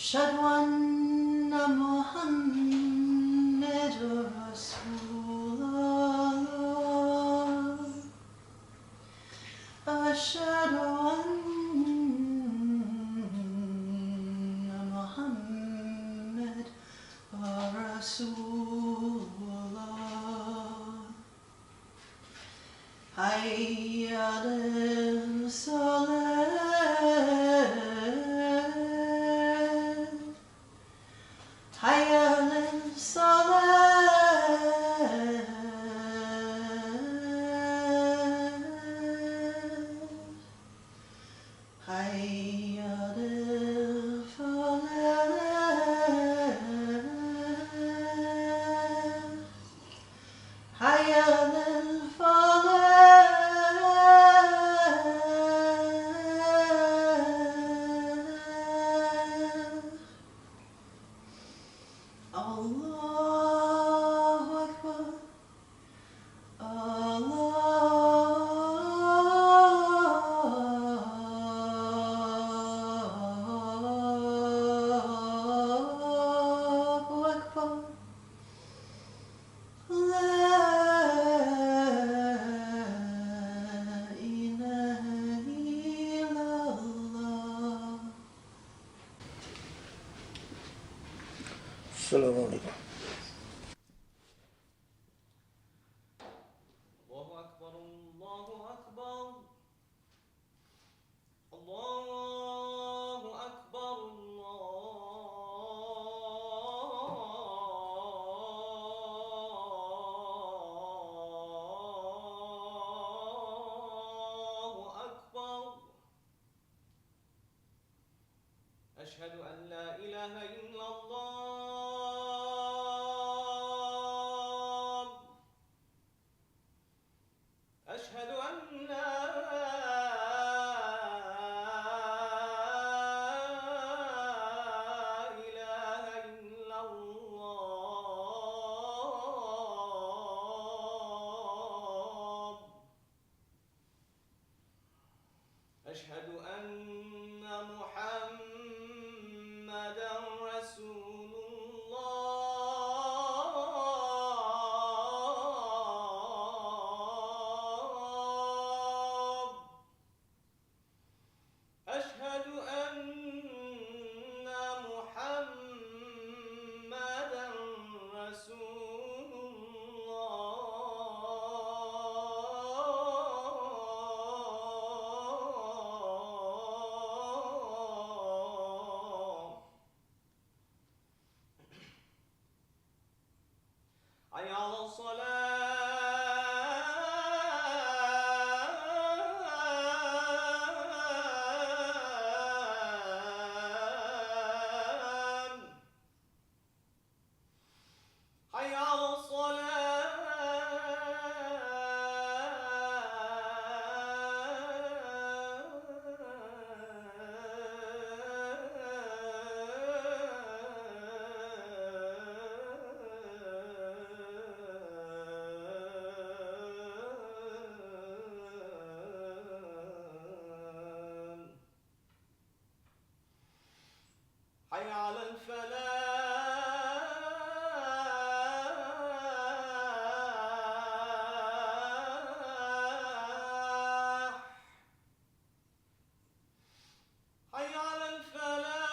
أشهد أن محمد رسول الله أشهد أن محمد رسول الله حي على الصلاة حي على الصلاة حي على الفلاح حي على الفلاح الله أكبر الله أكبر لا إله إلا الله. السلام عليكم. الله أكبر الله أكبر الله أكبر الله أكبر أشهد أن لا إله إلا الله أشهد أن لا إله إلا الله أشهد أن محمدا رسول الله أشهد أن محمدا رسول الله حي على الصلاة حي على الصلاة حي على الفلاح حي على الفلاح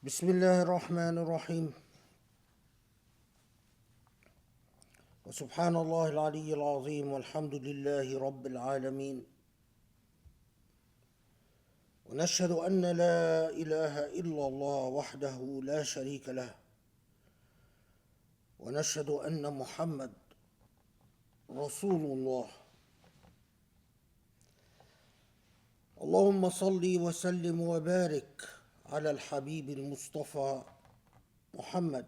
بسم الله الرحمن الرحيم وسبحان الله العلي العظيم والحمد لله رب العالمين ونشهد أن لا إله إلا الله وحده لا شريك له ونشهد أن محمد رسول الله. اللهم صل وسلم وبارك على الحبيب المصطفى محمد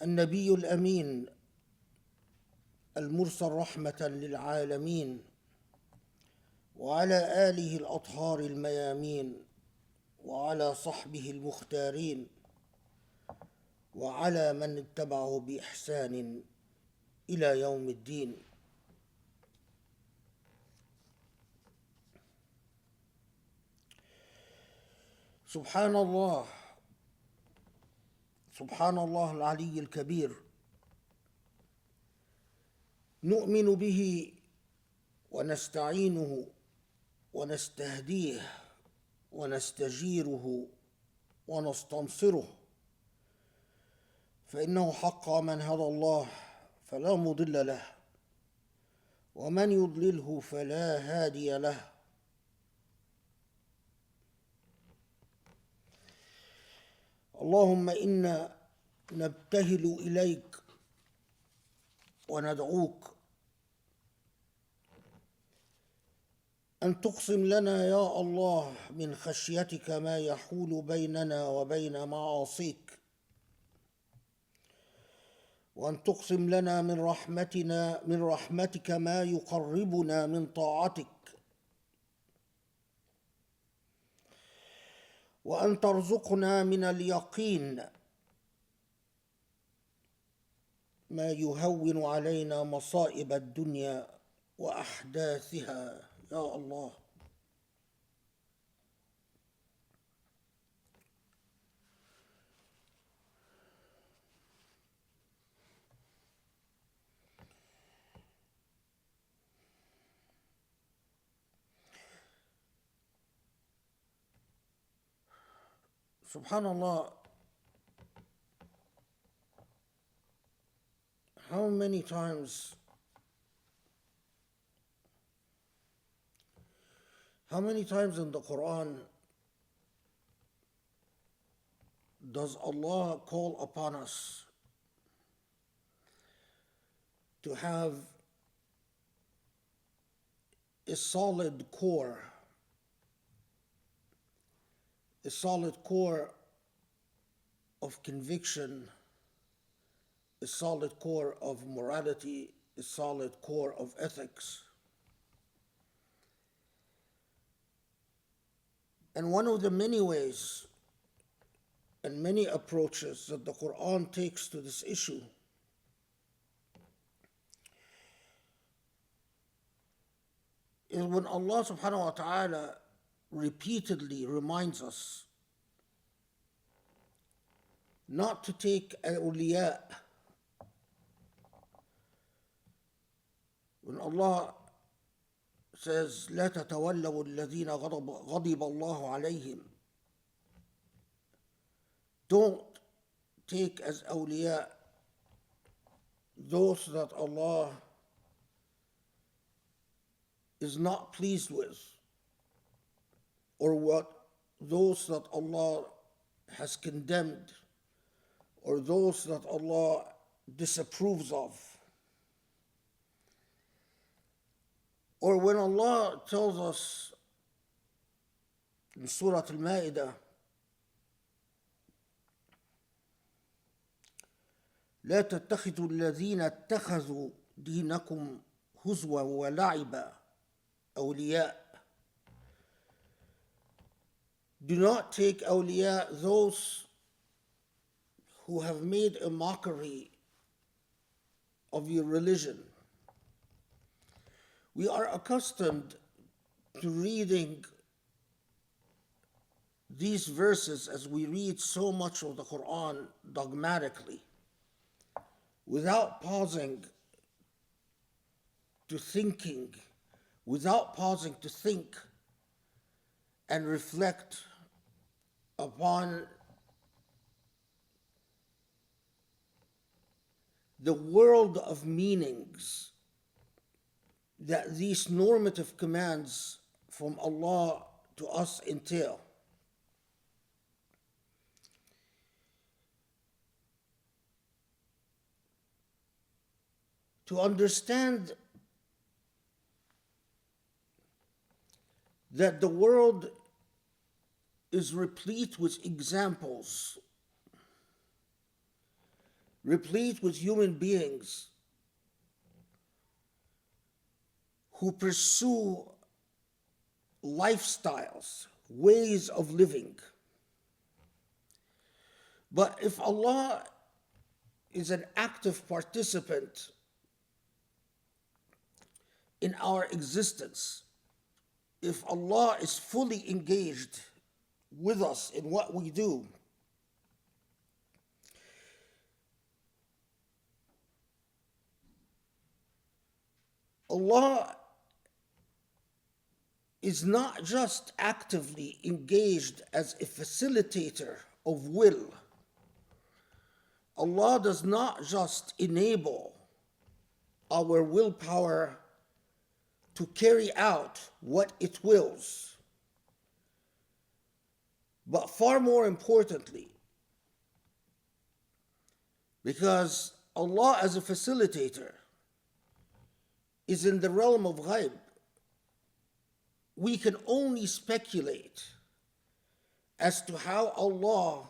النبي الأمين المرسل رحمة للعالمين وعلى آله الأطهار الميامين وعلى صحبه المختارين وعلى من اتبعه بإحسان إلى يوم الدين. سبحان الله العلي الكبير، نؤمن به ونستعينه ونستهديه ونستجيره ونستنصره، فإنه حقا من هدى الله فلا مضل له ومن يضلله فلا هادي له. اللهم إنا نبتهل إليك وندعوك أن تقسم لنا يا الله من خشيتك ما يحول بيننا وبين معاصيك، وأن تقسم لنا من رحمتك ما يقربنا من طاعتك، وأن ترزقنا من اليقين ما يهون علينا مصائب الدنيا وأحداثها يا الله. Subhanallah, how many times in the Quran does Allah call upon us to have a solid core of conviction, a solid core of morality, a solid core of ethics. And one of the many ways and many approaches that the Quran takes to this issue is when Allah subhanahu wa ta'ala repeatedly reminds us not to take awliya. When Allah says, لا تتولوا الذين غضب الله عليهم, don't take as awliya those that Allah is not pleased with, or those that Allah has condemned, or those that Allah disapproves of. Or when Allah tells us in Surah Al-Ma'idah, لا تتخذوا الذين اتخذوا دينكم هزوا ولعبا أولياء. Do not take awliya, those who have made a mockery of your religion. We are accustomed to reading these verses as we read so much of the Quran dogmatically, without pausing to think and reflect upon the world of meanings that these normative commands from Allah to us entail. To understand that the world is replete with examples, replete with human beings who pursue lifestyles, ways of living. But if Allah is an active participant in our existence, if Allah is fully engaged with us in what we do, Allah is not just actively engaged as a facilitator of will. Allah does not just enable our willpower to carry out what it wills, but far more importantly, because Allah as a facilitator is in the realm of ghaib, we can only speculate as to how Allah,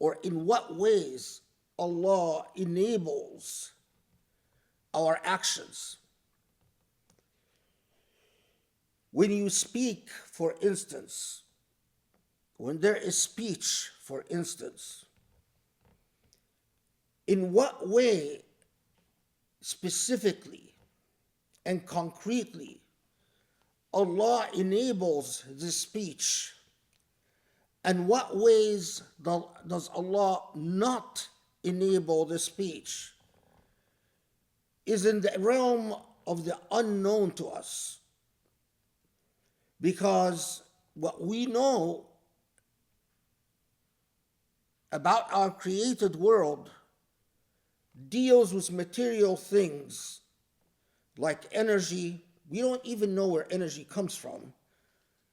or in what ways Allah enables our actions. When you speak, for instance, when there is speech, for instance, in what way specifically and concretely Allah enables this speech, and what ways does Allah not enable the speech, is in the realm of the unknown to us. Because what we know about our created world deals with material things like energy. We don't even know where energy comes from,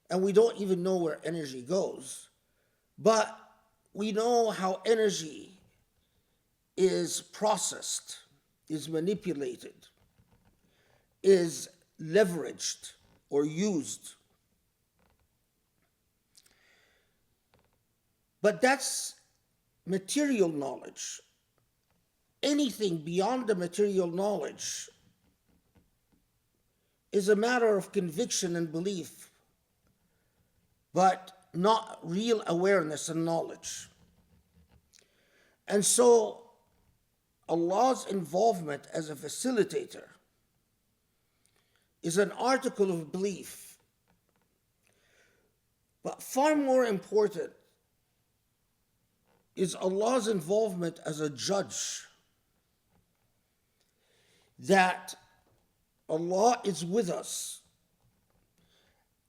and we don't even know where energy goes. But we know how energy is processed, is manipulated, is leveraged or used. But that's material knowledge. Anything beyond the material knowledge is a matter of conviction and belief, but not real awareness and knowledge. And so Allah's involvement as a facilitator is an article of belief. But far more important is Allah's involvement as a judge, that Allah is with us,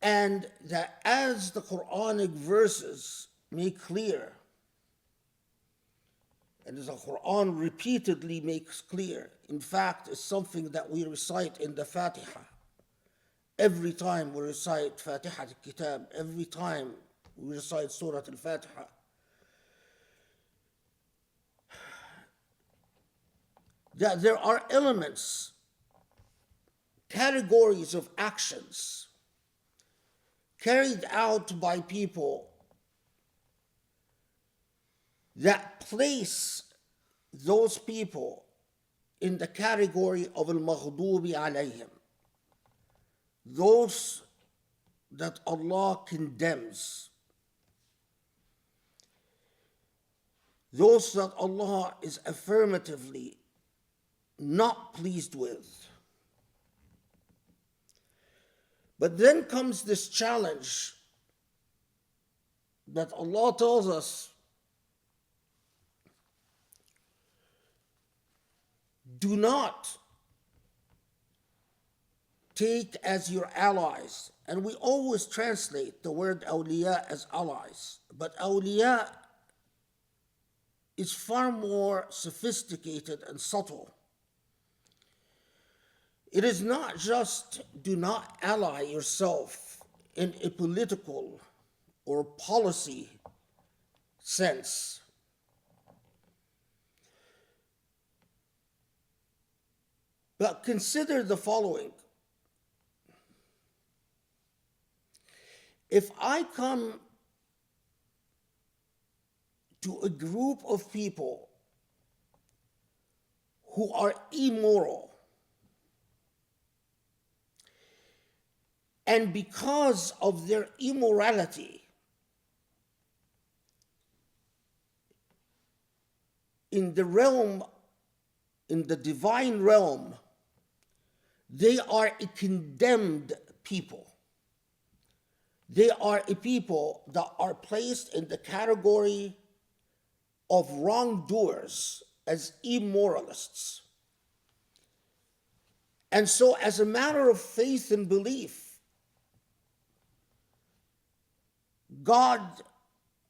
and that as the Quranic verses make clear, and as the Quran repeatedly makes clear, in fact, it's something that we recite in the Fatiha. Every time we recite Fatiha al-Kitab, every time we recite Surah al-Fatiha, that there are elements, categories of actions carried out by people that place those people in the category of al-maghdubi alayhim, those that Allah condemns, those that Allah is affirmatively not pleased with. But then comes this challenge that Allah tells us, do not take as your allies, and we always translate the word awliya as allies, But awliya is far more sophisticated and subtle. It is not just do not ally yourself in a political or policy sense. But consider the following. If I come to a group of people who are immoral, and because of their immorality, in the realm, in the divine realm, they are a condemned people. They are a people that are placed in the category of wrongdoers as immoralists. And so, as a matter of faith and belief, God,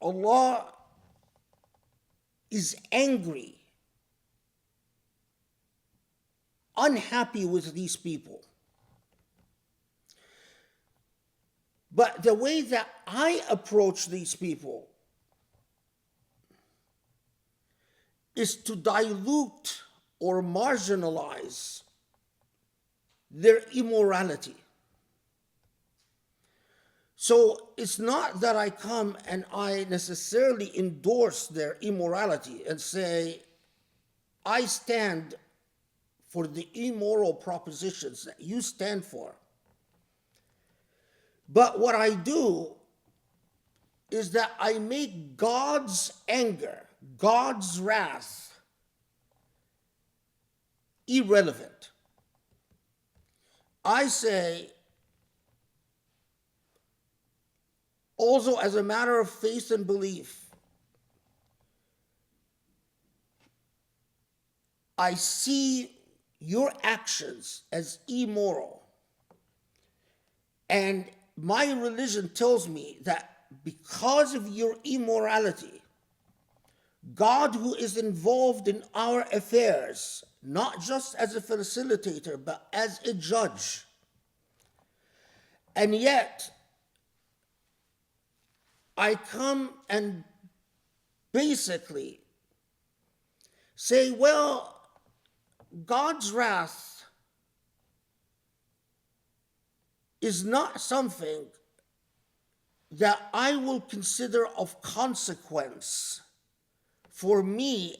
Allah, is angry, unhappy with these people. But the way that I approach these people is to dilute or marginalize their immorality. So it's not that I come and I necessarily endorse their immorality and say, I stand for the immoral propositions that you stand for. But what I do is that I make God's anger, God's wrath, irrelevant. I say, also as a matter of faith and belief, I see your actions as immoral. And my religion tells me that because of your immorality, God, who is involved in our affairs, not just as a facilitator, but as a judge, and yet I come and basically say, well, God's wrath is not something that I will consider of consequence for me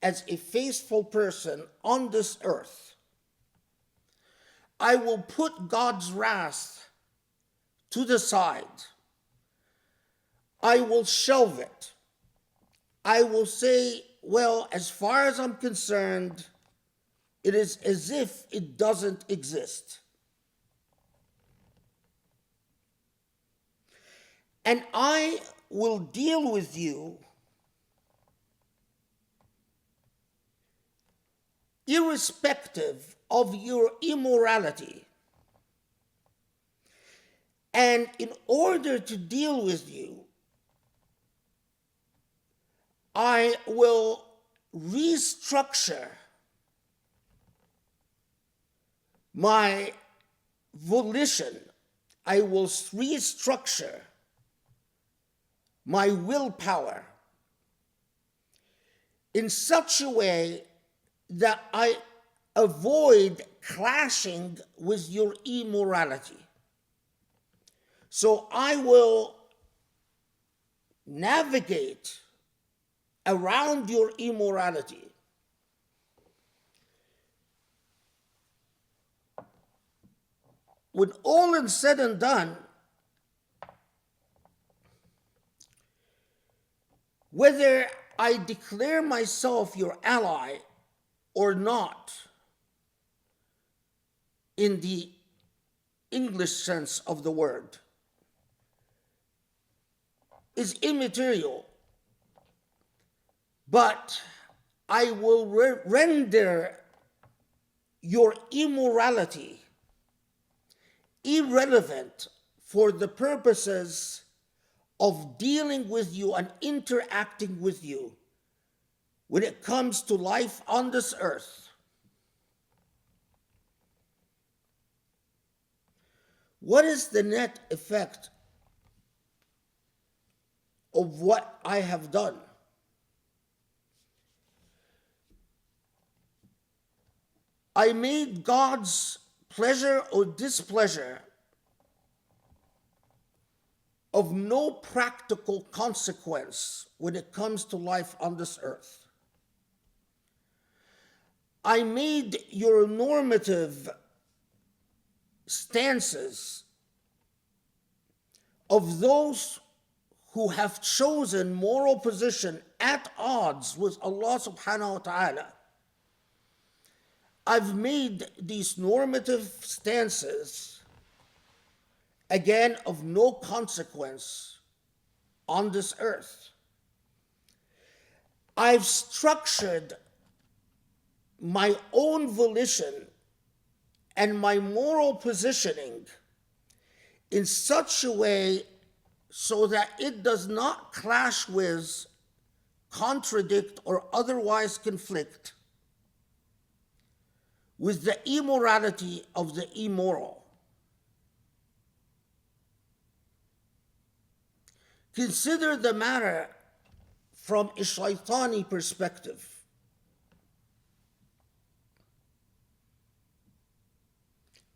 as a faithful person on this earth. I will put God's wrath to the side. I will shelve it. I will say, well, as far as I'm concerned, it is as if it doesn't exist. And I will deal with you irrespective of your immorality. And in order to deal with you, I will restructure my volition. I will restructure my willpower in such a way that I avoid clashing with your immorality. So I will navigate around your immorality. When all is said and done, whether I declare myself your ally or not, in the English sense of the word, is immaterial. But I will render your immorality irrelevant for the purposes of dealing with you and interacting with you when it comes to life on this earth. What is the net effect of what I have done? I made God's pleasure or displeasure of no practical consequence when it comes to life on this earth. I made your normative stances of those who have chosen moral position at odds with Allah subhanahu wa ta'ala. I've made these normative stances, again, of no consequence on this earth. I've structured my own volition and my moral positioning in such a way so that it does not clash with, contradict, or otherwise conflict with the immorality of the immoral. Consider the matter from a shaitani perspective.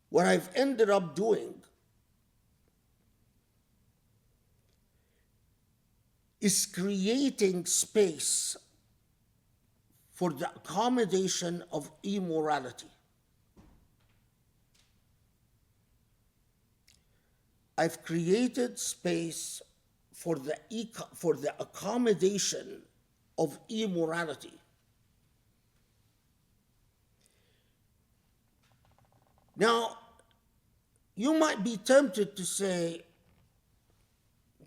What I've ended up doing is creating space for the accommodation of immorality. I've created space for the accommodation of immorality. Now, you might be tempted to say,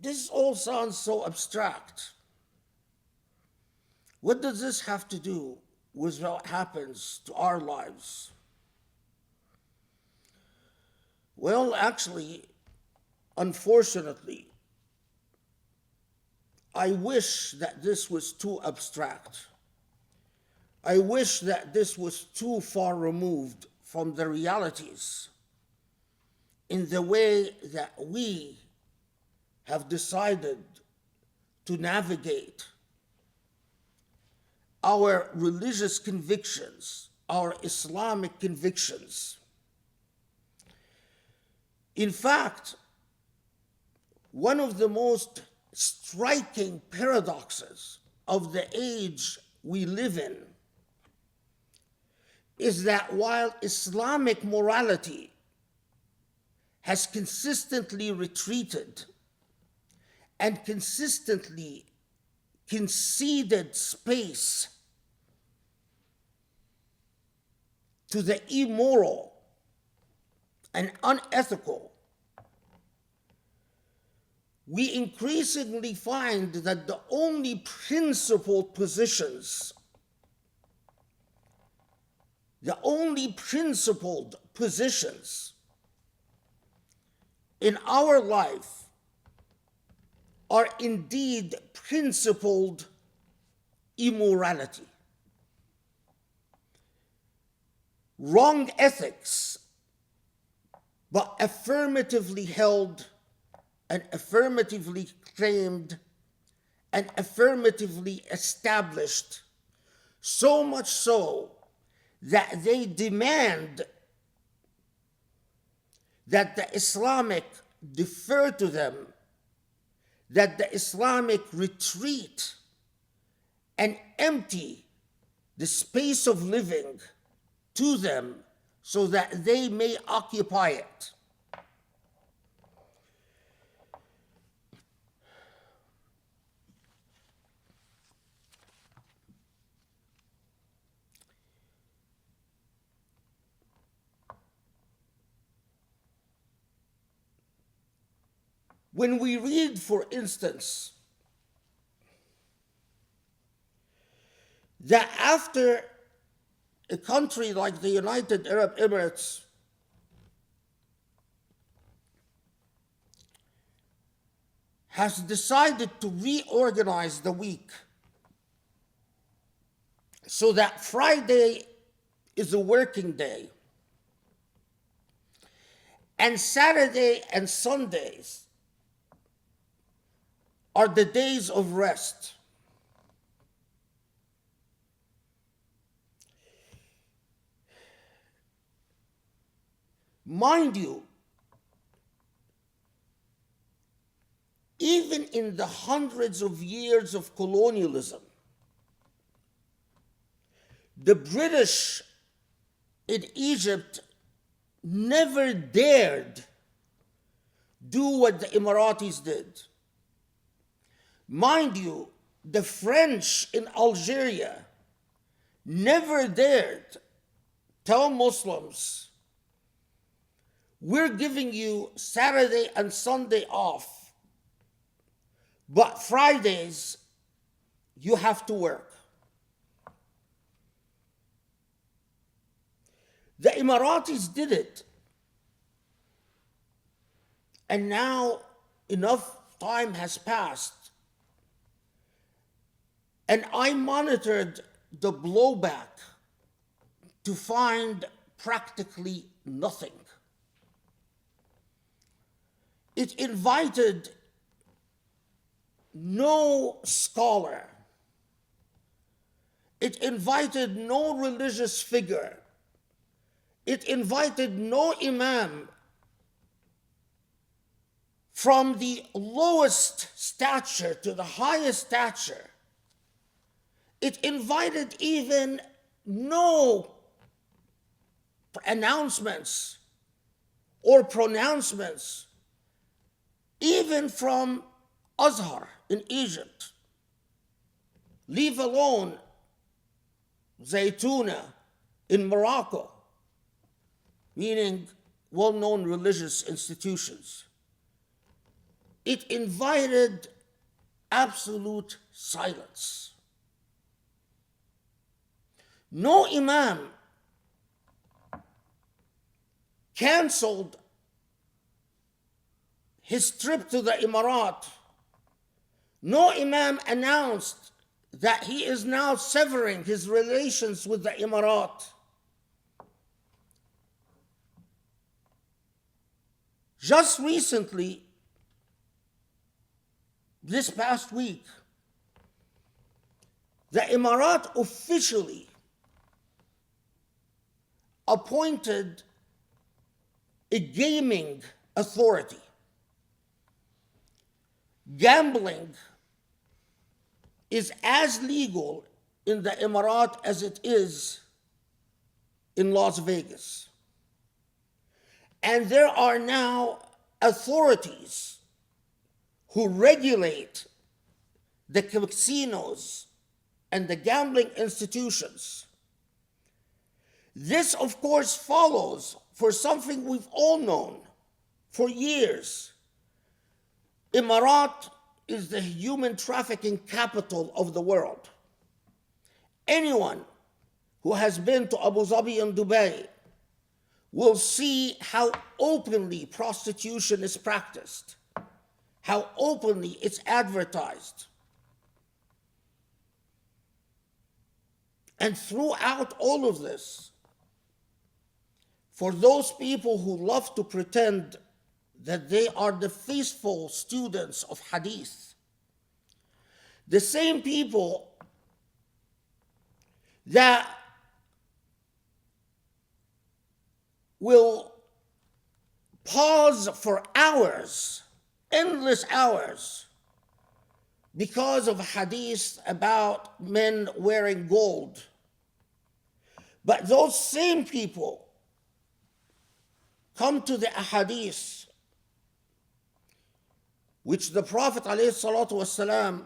this all sounds so abstract. What does this have to do with what happens to our lives? Well, actually, unfortunately, I wish that this was too abstract. I wish that this was too far removed from the realities in the way that we have decided to navigate our religious convictions, our Islamic convictions. In fact, one of the most striking paradoxes of the age we live in is that while Islamic morality has consistently retreated and consistently conceded space to the immoral and unethical, we increasingly find that the only principled positions in our life are indeed principled immorality. Wrong ethics, but affirmatively held and affirmatively claimed and affirmatively established, so much so that they demand that the Islamic defer to them, that the Islamic retreat and empty the space of living to them so that they may occupy it. When we read, for instance, that after a country like the United Arab Emirates has decided to reorganize the week so that Friday is a working day, and Saturday and Sundays are the days of rest. Mind you, even in the hundreds of years of colonialism, the British in Egypt never dared do what the Emiratis did. Mind you, the French in Algeria never dared tell Muslims, we're giving you Saturday and Sunday off, but Fridays you have to work. The Emiratis did it. And now enough time has passed. And I monitored the blowback to find practically nothing. It invited no scholar. It invited no religious figure. It invited no imam from the lowest stature to the highest stature. It invited even no announcements or pronouncements, even from Azhar in Egypt, leave alone Zaytuna in Morocco, meaning well-known religious institutions. It invited absolute silence. No imam canceled his trip to the Emirat. No imam announced that he is now severing his relations with the Emirat. Just recently, this past week, the Emirat officially appointed a gaming authority. Gambling is as legal in the Emirat as it is in Las Vegas. And there are now authorities who regulate the casinos and the gambling institutions. This, of course, follows for something we've all known for years. Emirat is the human trafficking capital of the world. Anyone who has been to Abu Dhabi and Dubai will see how openly prostitution is practiced, how openly it's advertised. And throughout all of this, for those people who love to pretend that they are the faithful students of hadith, the same people that will pause for hours, endless hours, because of hadith about men wearing gold. But those same people come to the ahadith, which the Prophet ﷺ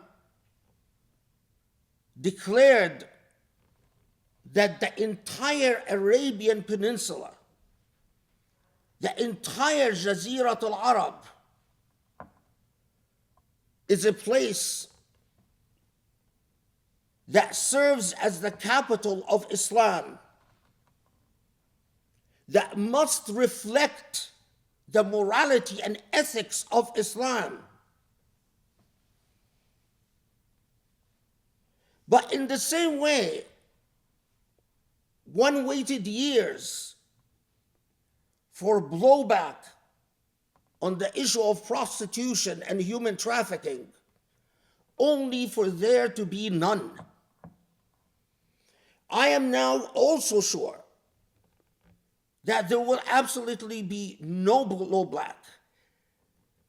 declared that the entire Arabian Peninsula, the entire Jazirat al-Arab, is a place that serves as the capital of Islam, that must reflect the morality and ethics of Islam. But in the same way, one waited years for blowback on the issue of prostitution and human trafficking, only for there to be none. I am now also sure that there will absolutely be no blowback,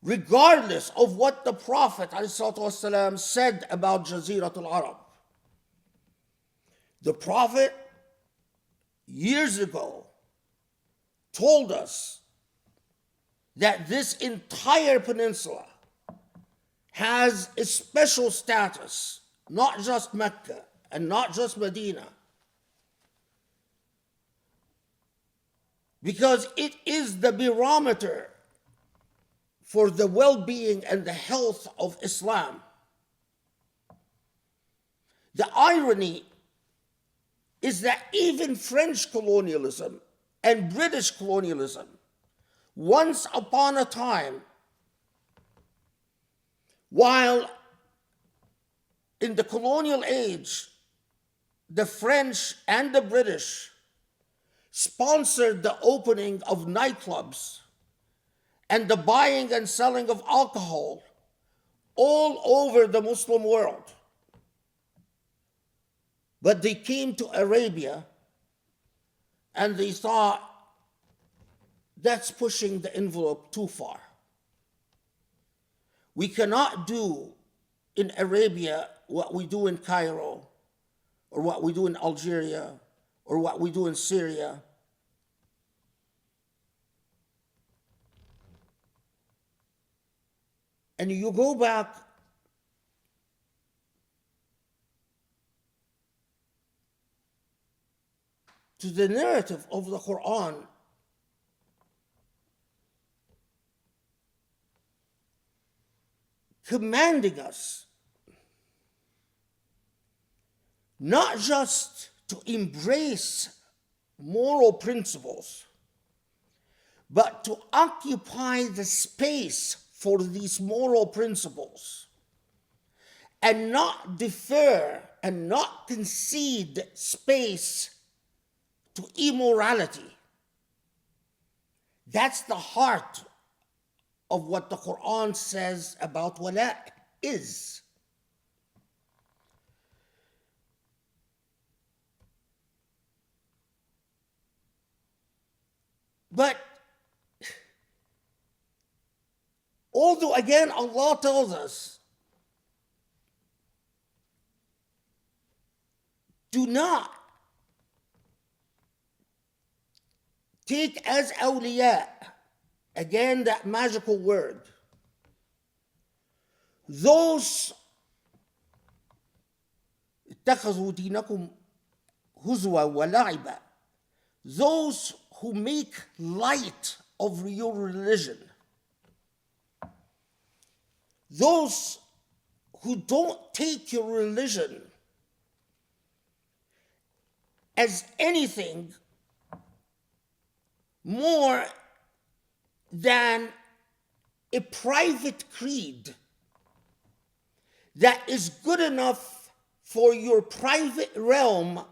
regardless of what the Prophet ﷺ said about Jaziratul Arab. The Prophet, years ago, told us that this entire peninsula has a special status, not just Mecca and not just Medina, because it is the barometer for the well-being and the health of Islam. The irony is that even French colonialism and British colonialism, once upon a time, while in the colonial age, the French and the British sponsored the opening of nightclubs and the buying and selling of alcohol all over the Muslim world. But they came to Arabia and they thought, that's pushing the envelope too far. We cannot do in Arabia what we do in Cairo, or what we do in Algeria, or what we do in Syria. And you go back to the narrative of the Quran, commanding us not just to embrace moral principles, but to occupy the space for these moral principles and not defer and not concede space to immorality. That's the heart of what the Quran says about wala is. But although again Allah tells us, do not take as awliya, again that magical word, those اتخذوا دينكم هزوا ولعبا, those who make light of your religion, those who don't take your religion as anything more than a private creed that is good enough for your private realm,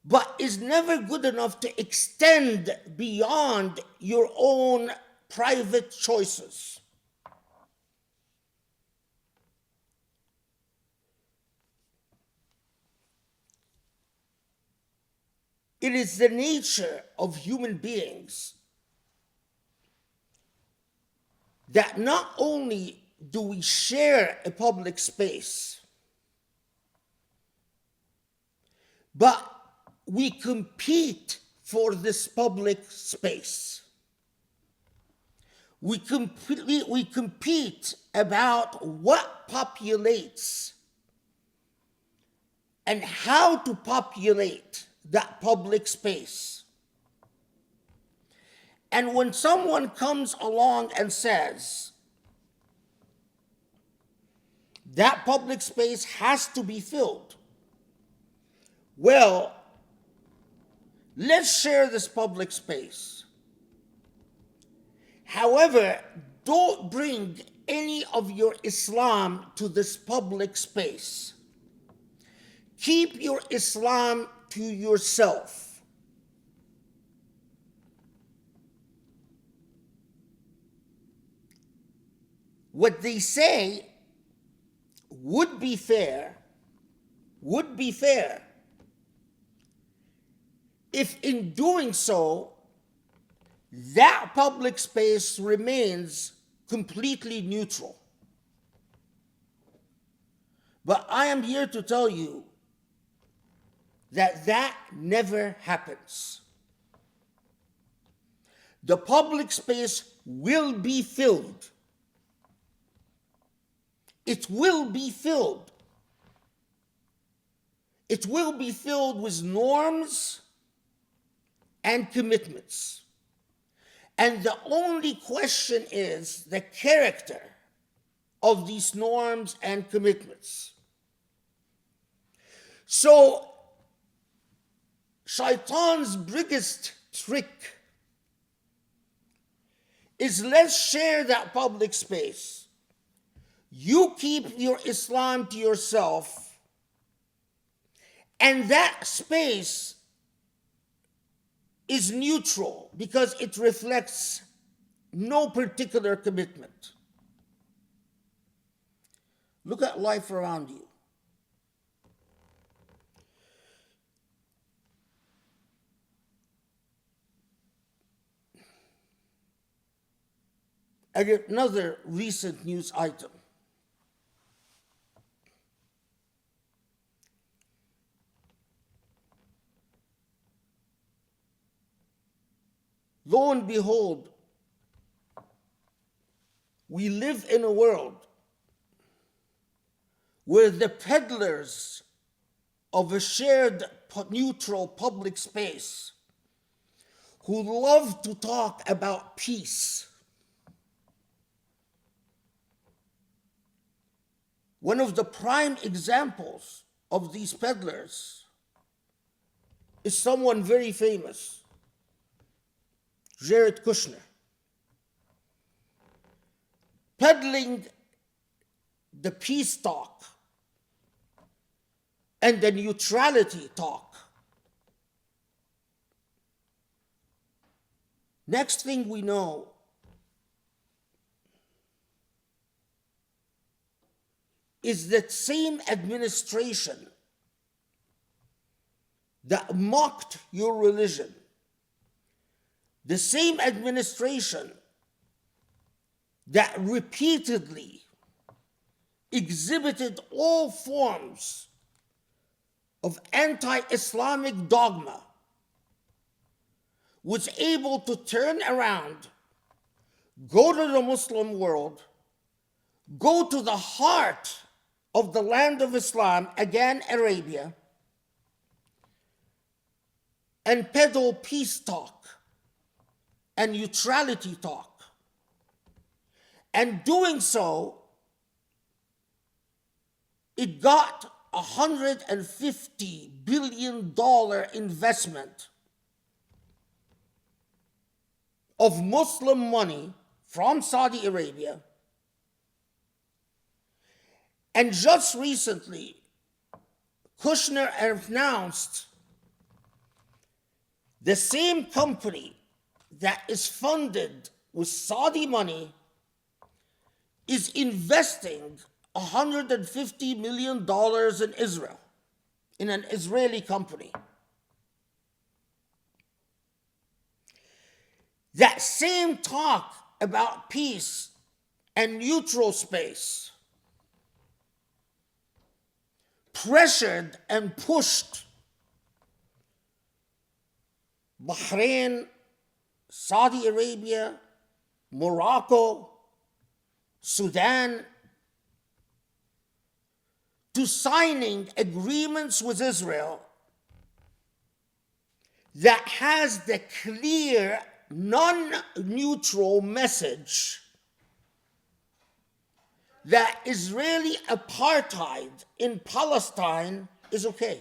but is never good enough to extend beyond your own private choices. It is the nature of human beings that not only do we share a public space, but we compete for this public space. We compete about what populates and how to populate that public space. And when someone comes along and says, that public space has to be filled, well, let's share this public space. However, don't bring any of your Islam to this public space. keep your Islam to yourself. What they say would be fair, if in doing so, that public space remains completely neutral. But I am here to tell you that that never happens. The public space will be filled. It will be filled. It will be filled with norms and commitments. And the only question is the character of these norms and commitments. So, Shaitan's biggest trick is, let's share that public space. You keep your Islam to yourself, and that space is neutral because it reflects no particular commitment. Look at life around you. Another recent news item. Lo and behold, we live in a world where the peddlers of a shared neutral public space who love to talk about peace. One of the prime examples of these peddlers is someone very famous, Jared Kushner, peddling the peace talk and the neutrality talk. Next thing we know, is that same administration that mocked your religion, the same administration that repeatedly exhibited all forms of anti-Islamic dogma, was able to turn around, go to the Muslim world, go to the heart of the land of Islam, again Arabia, and peddle peace talk and neutrality talk. And doing so, it got $150 billion investment of Muslim money from Saudi Arabia. And just recently, Kushner announced the same company that is funded with Saudi money is investing $150 million in Israel, in an Israeli company. That same talk about peace and neutral space pressured and pushed Bahrain, Saudi Arabia, Morocco, Sudan, to signing agreements with Israel that has the clear, non-neutral message that Israeli apartheid in Palestine is okay.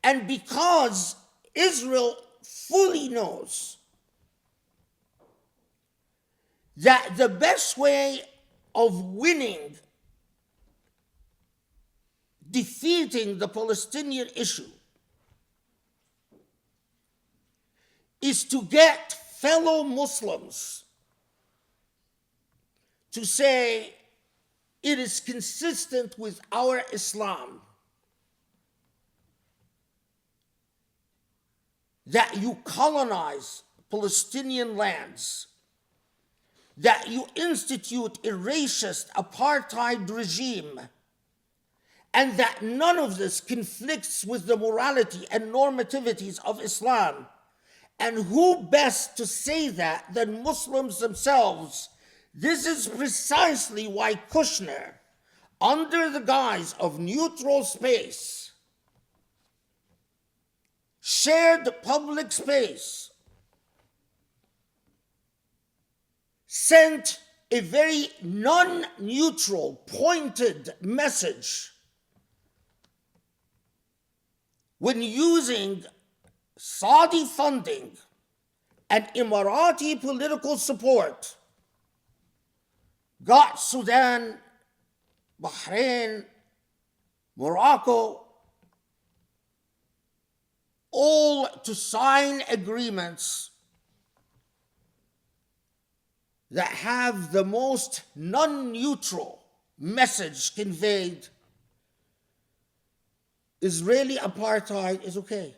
And because Israel fully knows that the best way of winning defeating the Palestinian issue is to get fellow Muslims to say it is consistent with our Islam that you colonize Palestinian lands, that you institute a racist apartheid regime, and that none of this conflicts with the morality and normativities of Islam. And who best to say that than Muslims themselves? This is precisely why Kushner, under the guise of neutral space, shared public space, sent a very non-neutral, pointed message when using Saudi funding and Emirati political support, got Sudan, Bahrain, Morocco, all to sign agreements that have the most non-neutral message conveyed. Israeli apartheid is okay.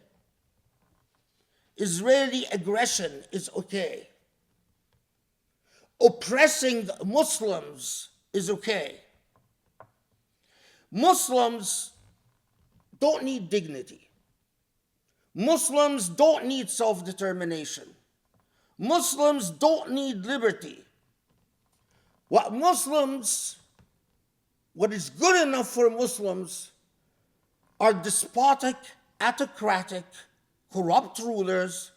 Israeli aggression is okay. Oppressing Muslims is okay. Muslims don't need dignity. Muslims don't need self-determination. Muslims don't need liberty. What is good enough for Muslims are despotic, autocratic, corrupt rulers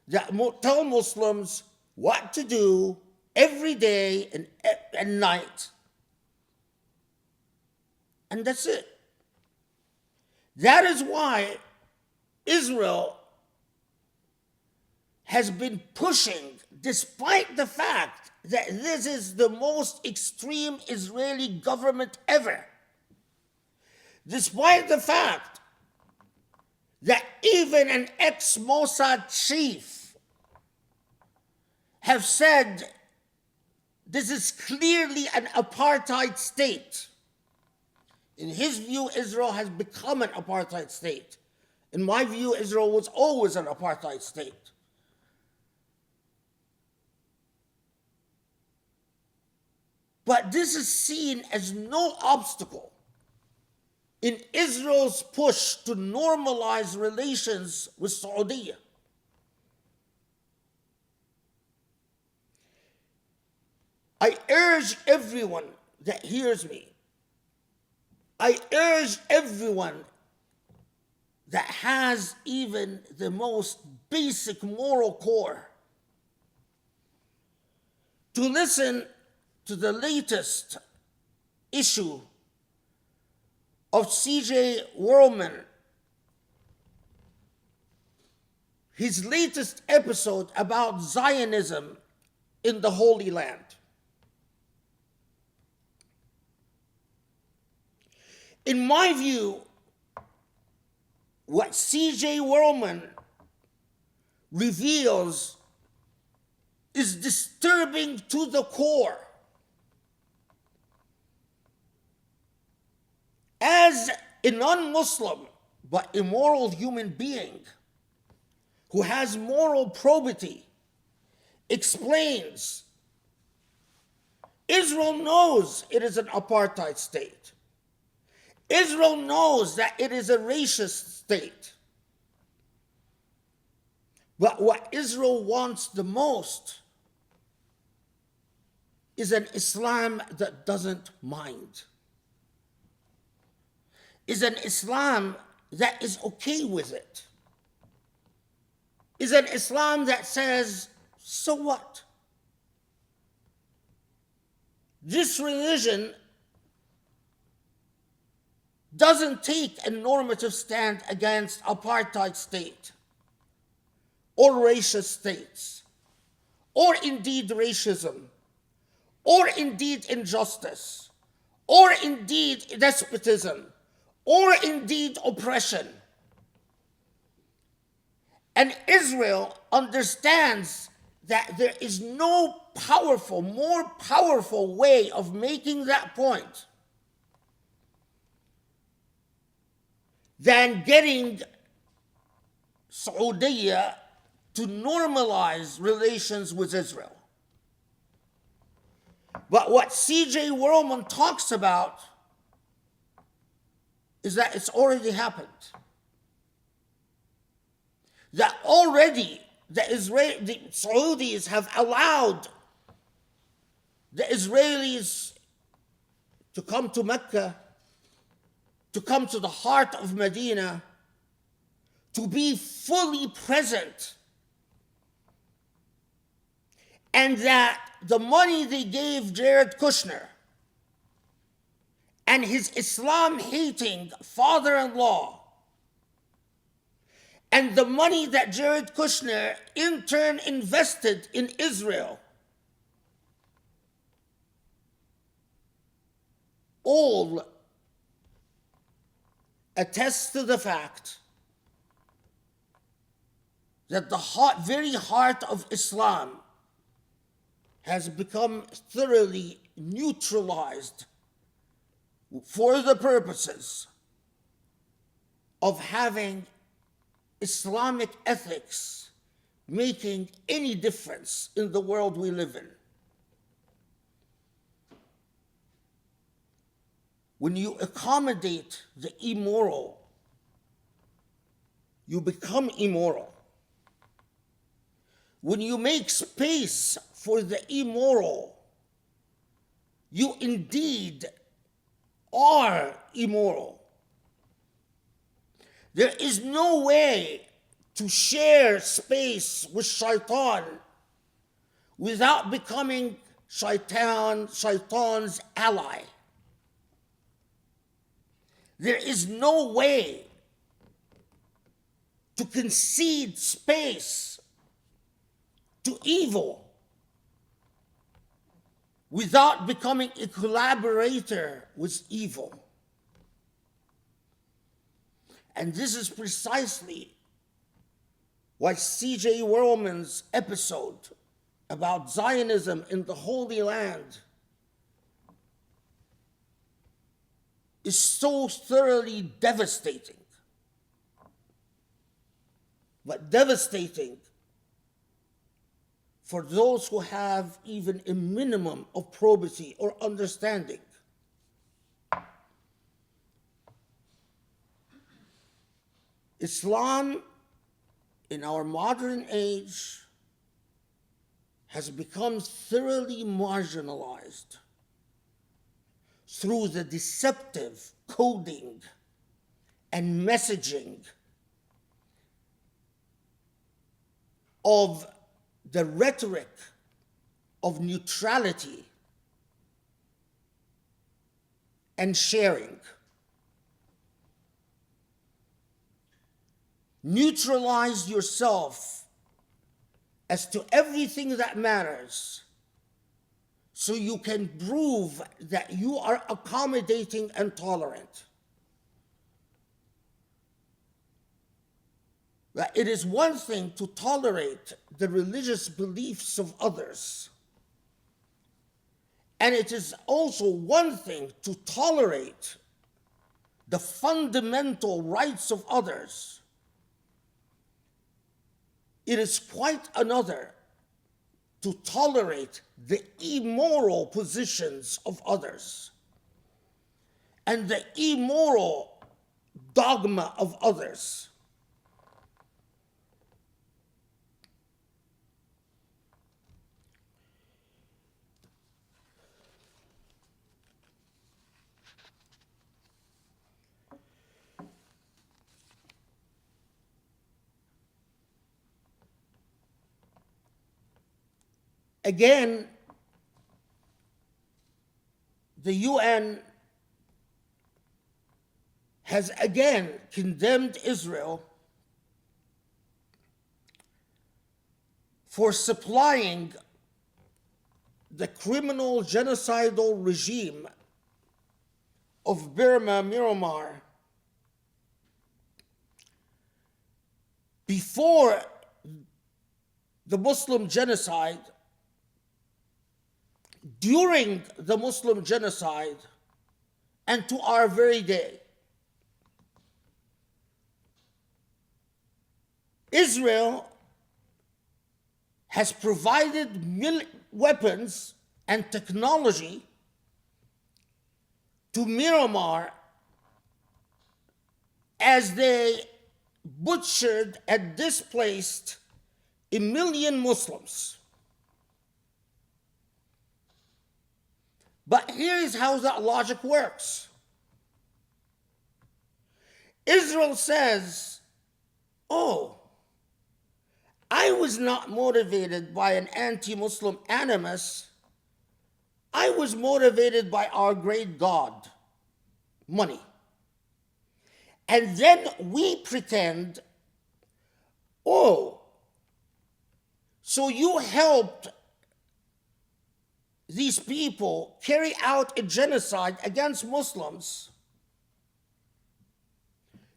that tell Muslims what to do every day and night. And that's it. That is why Israel has been pushing, despite the fact that this is the most extreme Israeli government ever, despite the fact that even an ex-Mossad chief have said this is clearly an apartheid state. In his view, Israel has become an apartheid state. In my view, Israel was always an apartheid state. But this is seen as no obstacle in Israel's push to normalize relations with Saudi. I urge everyone that hears me, I urge everyone that has even the most basic moral core to listen to the latest issue of C.J. Worrellman, his latest episode about Zionism in the Holy Land. In my view, what C.J. Worrellman reveals is disturbing to the core. As a non-Muslim but immoral human being who has moral probity explains, Israel knows it is an apartheid state. Israel knows that it is a racist state. But what Israel wants the most is an Islam that doesn't mind. Is an Islam that is okay with it. Is an Islam that says, so what? This religion doesn't take a normative stand against apartheid state or racist states, or indeed racism, or indeed injustice, or indeed despotism, or indeed oppression. And Israel understands that there is no more powerful way of making that point than getting Saudi to normalize relations with Israel. But what C.J. Worlman talks about is that it's already happened. That already the Saudis have allowed the Israelis to come to Mecca, to come to the heart of Medina, to be fully present, and that the money they gave Jared Kushner and his Islam-hating father-in-law, and the money that Jared Kushner in turn invested in Israel, all attest to the fact that the very heart of Islam has become thoroughly neutralized for the purposes of having Islamic ethics making any difference in the world we live in. When you accommodate the immoral, you become immoral. When you make space for the immoral, you indeed are immoral. There is no way to share space with shaitan without becoming shaitan's ally. There is no way to concede space to evil without becoming a collaborator with evil. And this is precisely why C.J. Worlman's episode about Zionism in the Holy Land is so thoroughly devastating. But devastating for those who have even a minimum of probity or understanding. Islam in our modern age has become thoroughly marginalized through the deceptive coding and messaging of the rhetoric of neutrality and sharing. Neutralize yourself as to everything that matters so you can prove that you are accommodating and tolerant. That it is one thing to tolerate the religious beliefs of others, and it is also one thing to tolerate the fundamental rights of others. It is quite another to tolerate the immoral positions of others and the immoral dogma of others. Again, the UN has again condemned Israel for supplying the criminal genocidal regime of Burma, Myanmar, before the Muslim genocide, during the Muslim genocide, and to our very day. Israel has provided weapons and technology to Myanmar as they butchered and displaced 1 million Muslims. But here's how that logic works. Israel says, oh, I was not motivated by an anti-Muslim animus. I was motivated by our great God, money. And then we pretend, oh, so you helped these people carry out a genocide against Muslims.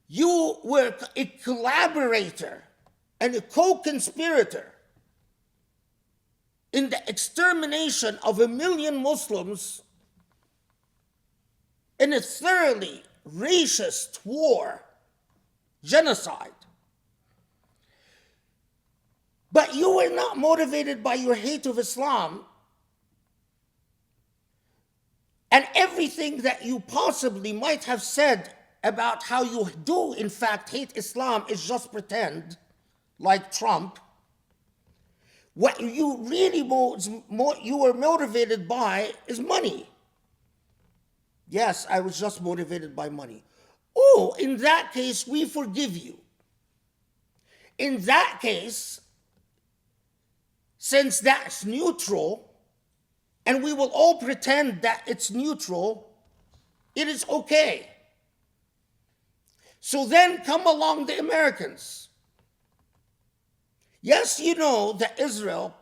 You were a collaborator and a co-conspirator in the extermination of 1 million Muslims in a thoroughly racist war, genocide. But you were not motivated by your hate of Islam, and everything that you possibly might have said about how you do in fact hate Islam is just pretend, like Trump. What you really you were motivated by is money. Yes, I was just motivated by money. Oh, in that case, we forgive you. In that case, since that's neutral, and we will all pretend that it's neutral, it is okay. So then come along the Americans. Yes, you know that Israel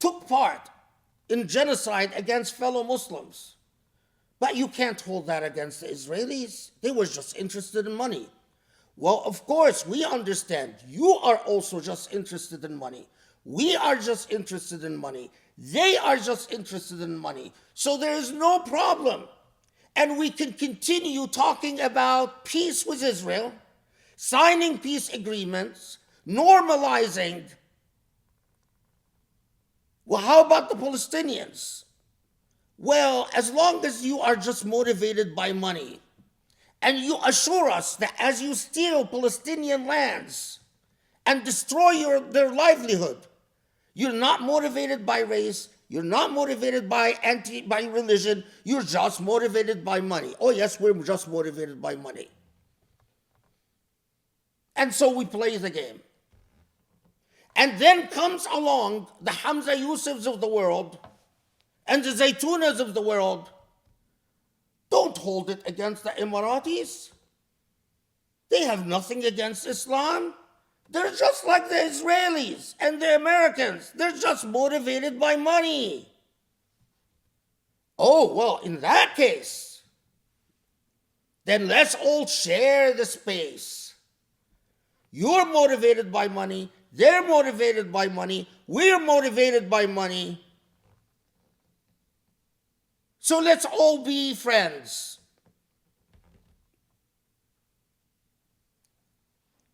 took part in genocide against fellow Muslims. But you can't hold that against the Israelis. They were just interested in money. Well, of course, we understand. You are also just interested in money. We are just interested in money. They are just interested in money. So there is no problem. And we can continue talking about peace with Israel, signing peace agreements, normalizing. Well, how about the Palestinians? Well, as long as you are just motivated by money, and you assure us that as you steal Palestinian lands and destroy their livelihood, you're not motivated by race, you're not motivated by religion, you're just motivated by money. Oh yes, we're just motivated by money. And so we play the game. And then comes along the Hamza Yusufs of the world and the Zaytunas of the world. Don't hold it against the Emiratis. They have nothing against Islam. They're just like the Israelis and the Americans. They're just motivated by money. Oh, well, in that case, then let's all share the space. You're motivated by money. They're motivated by money. We're motivated by money. So let's all be friends.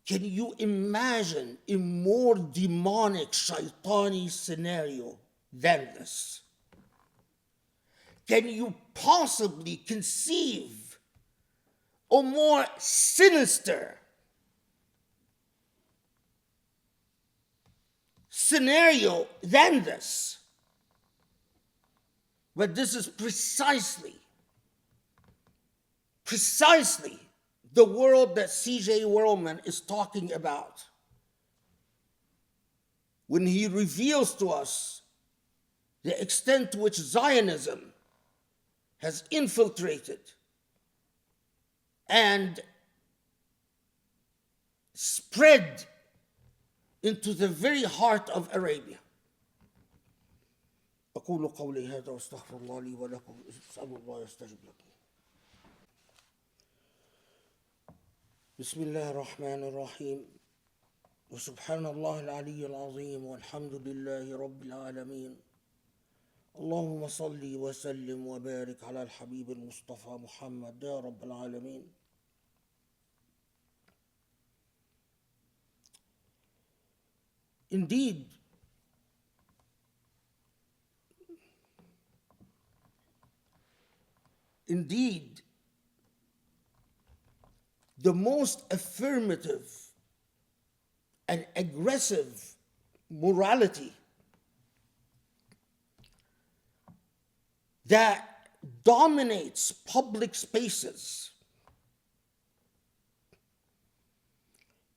Can you imagine a more demonic, shaitani scenario than this? Can you possibly conceive a more sinister scenario than this? But this is precisely the world that C.J. Worrellman is talking about when he reveals to us the extent to which Zionism has infiltrated and spread into the very heart of Arabia. أقول قولي هذا واستغفر الله لي ولكم اسألوا الله يستجب لكم. بسم الله الرحمن الرحيم. وسبحان الله العلي العظيم والحمد لله رب العالمين. اللهم صل وسلم وبارك على الحبيب المصطفى محمد يا رب العالمين. Indeed, the most affirmative and aggressive morality that dominates public spaces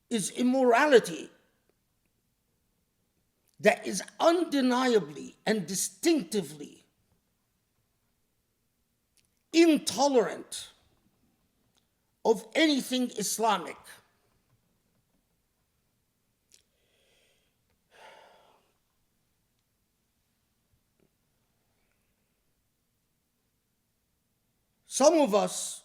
is immorality that is undeniably and distinctively intolerant of anything Islamic. Some of us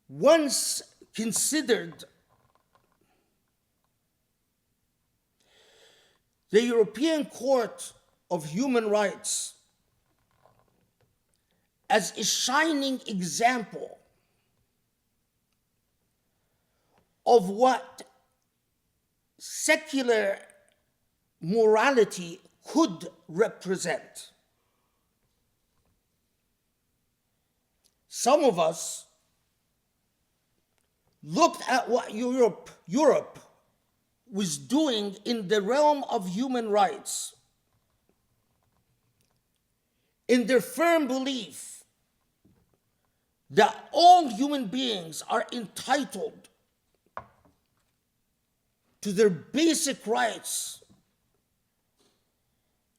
once considered the European Court of Human Rights as a shining example of what secular morality could represent. Some of us looked at what Europe was doing in the realm of human rights in their firm belief that all human beings are entitled to their basic rights,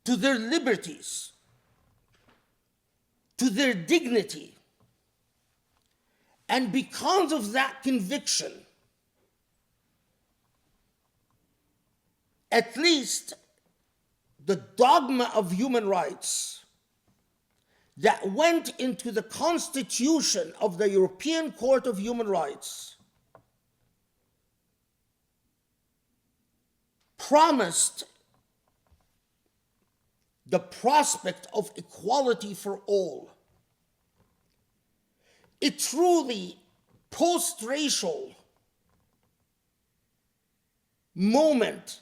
to their liberties, to their dignity. And because of that conviction, at least the dogma of human rights that went into the Constitution of the European Court of Human Rights promised the prospect of equality for all. A truly post-racial moment,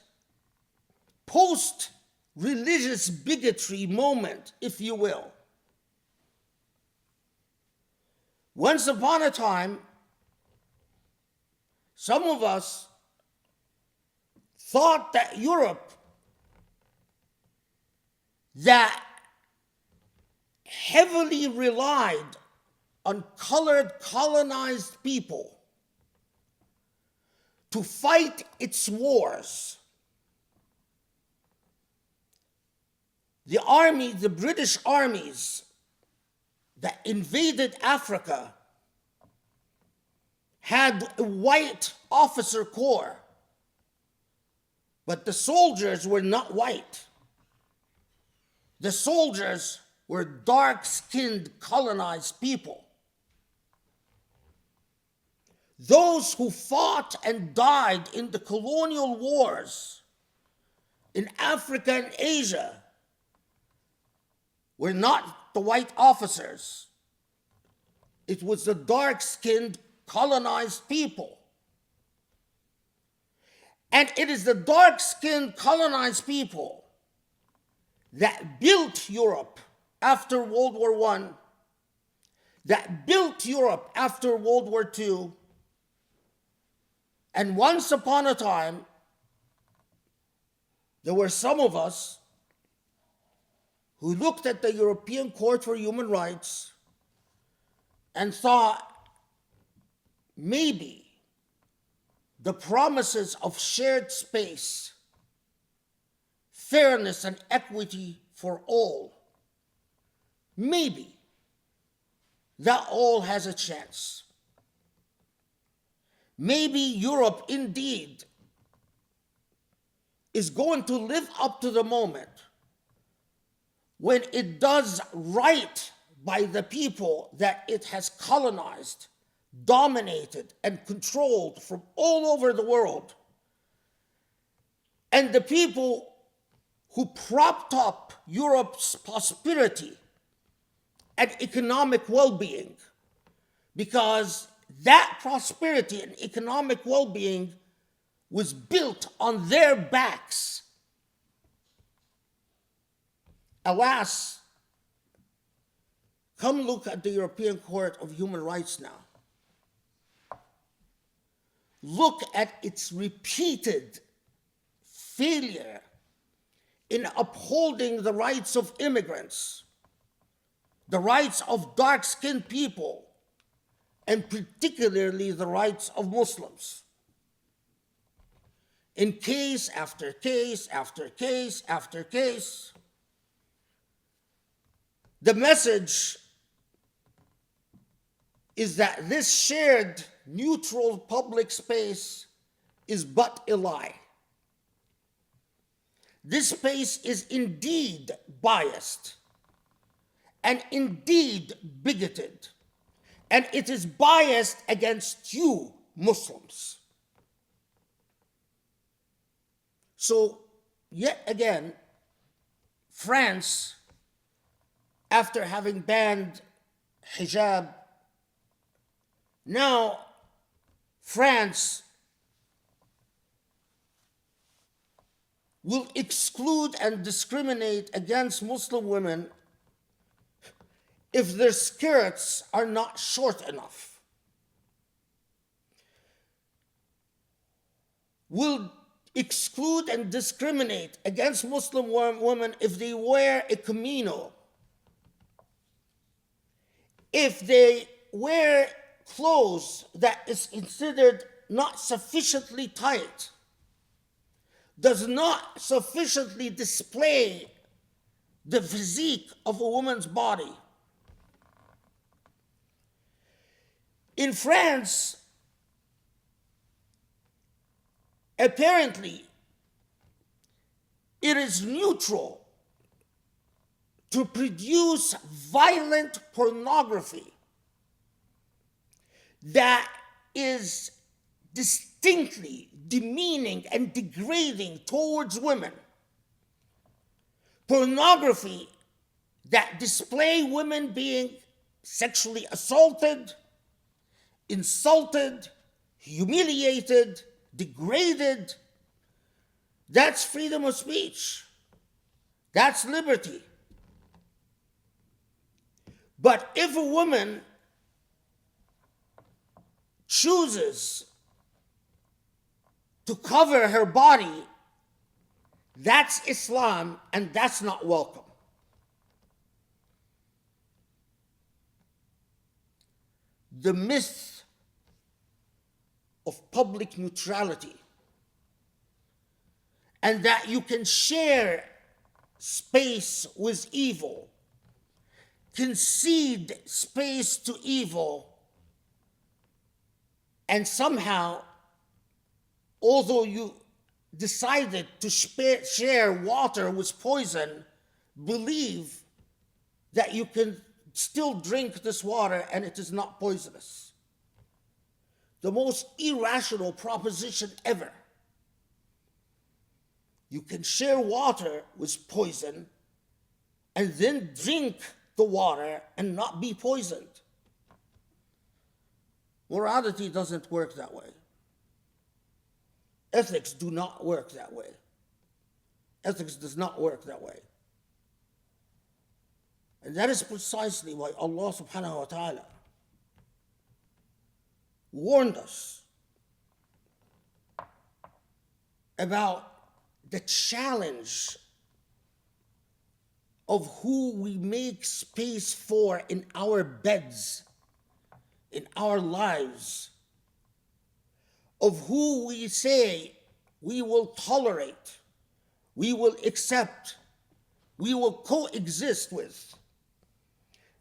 post-religious bigotry moment, if you will. Once upon a time, some of us thought that Europe, that heavily relied on colored colonized people to fight its wars. The British armies that invaded Africa had a white officer corps, but the soldiers were not white. The soldiers were dark-skinned colonized people. Those who fought and died in the colonial wars in Africa and Asia were not the white officers. It was the dark-skinned colonized people. And it is the dark-skinned colonized people that built Europe after World War I, that built Europe after World War II. And once upon a time, there were some of us who looked at the European Court for Human Rights and thought maybe the promises of shared space, fairness and equity for all, maybe that all has a chance. Maybe Europe indeed is going to live up to the moment when it does right by the people that it has colonized dominated and controlled from all over the world. And the people who propped up Europe's prosperity and economic well-being, because that prosperity and economic well-being was built on their backs. Alas, come look at the European Court of Human Rights now. Look at its repeated failure in upholding the rights of immigrants, the rights of dark-skinned people, and particularly the rights of Muslims. In case after case after case after case, the message is that this shared neutral public space is but a lie. This space is indeed biased and indeed bigoted, and it is biased against you, Muslims. So, yet again, France, after having banned hijab, now France will exclude and discriminate against Muslim women if their skirts are not short enough. Will exclude and discriminate against Muslim women if they wear a kimono, if they wear clothes that is considered not sufficiently tight, does not sufficiently display the physique of a woman's body. In France, apparently, it is neutral to produce violent pornography that is distinctly demeaning and degrading towards women. Pornography that display women being sexually assaulted, insulted, humiliated, degraded. That's freedom of speech. That's liberty. But if a woman chooses to cover her body, that's Islam, and that's not welcome. The myth of public neutrality, and that you can share space with evil, concede space to evil, and somehow, although you decided to share water with poison, believe that you can still drink this water and it is not poisonous. The most irrational proposition ever. You can share water with poison and then drink the water and not be poisoned. Morality doesn't work that way. Ethics do not work that way. Ethics does not work that way. And that is precisely why Allah subhanahu wa ta'ala warned us about the challenge of who we make space for in our beds, in our lives, of who we say we will tolerate, we will accept, we will coexist with.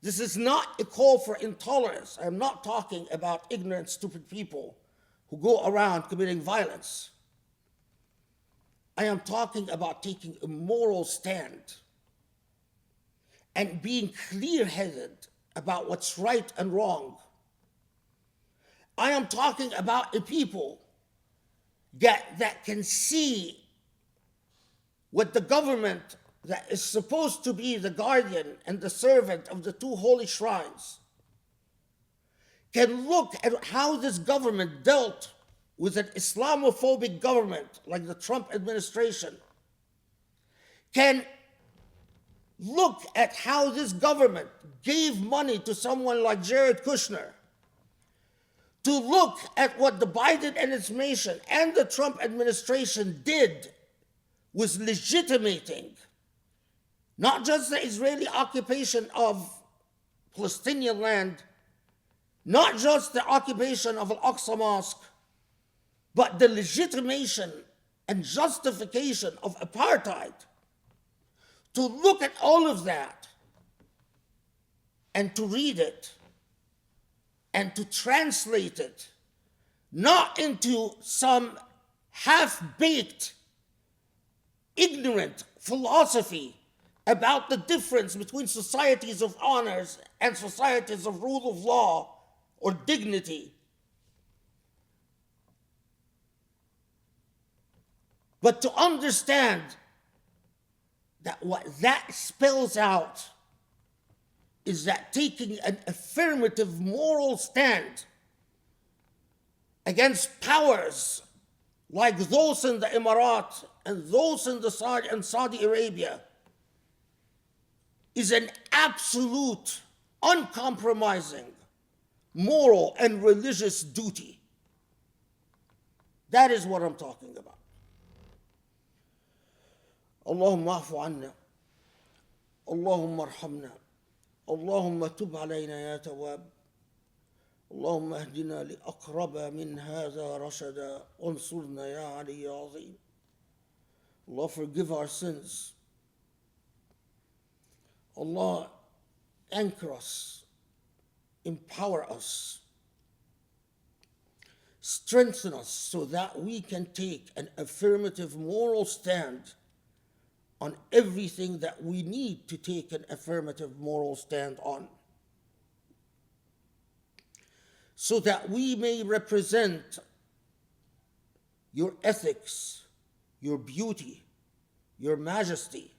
This is not a call for intolerance. I'm not talking about ignorant, stupid people who go around committing violence. I am talking about taking a moral stand and being clear-headed about what's right and wrong. I am talking about a people that can see what the government that is supposed to be the guardian and the servant of the two holy shrines can look at how this government dealt with an Islamophobic government like the Trump administration, can look at how this government gave money to someone like Jared Kushner, to look at what the Biden administration and the Trump administration did was legitimating not just the Israeli occupation of Palestinian land, not just the occupation of Al-Aqsa Mosque, but the legitimation and justification of apartheid. To look at all of that and to read it and to translate it, not into some half-baked, ignorant philosophy about the difference between societies of honors and societies of rule of law or dignity, but to understand that what that spells out is that taking an affirmative moral stand against powers like those in the Emirat and those in the Saudi Arabia is an absolute, uncompromising moral and religious duty. That is what I'm talking about. Allahumma afu anna, Allahumma arhamna, Allahumma tub alayna ya tawab, Allahumma ahdina li aqraba min hadha rashada, wansurna ya Ali ya azim. Allah forgive our sins. Allah anchor us, empower us, strengthen us so that we can take an affirmative moral stand on everything that we need to take an affirmative moral stand on, so that we may represent your ethics, your beauty, your majesty,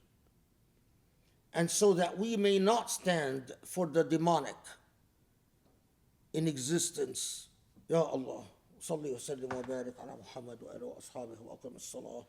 and so that we may not stand for the demonic in existence. Ya Allah, salli wa sallim wa barik ala Muhammad wa alihi wa ashabihi wa aqim as-salah.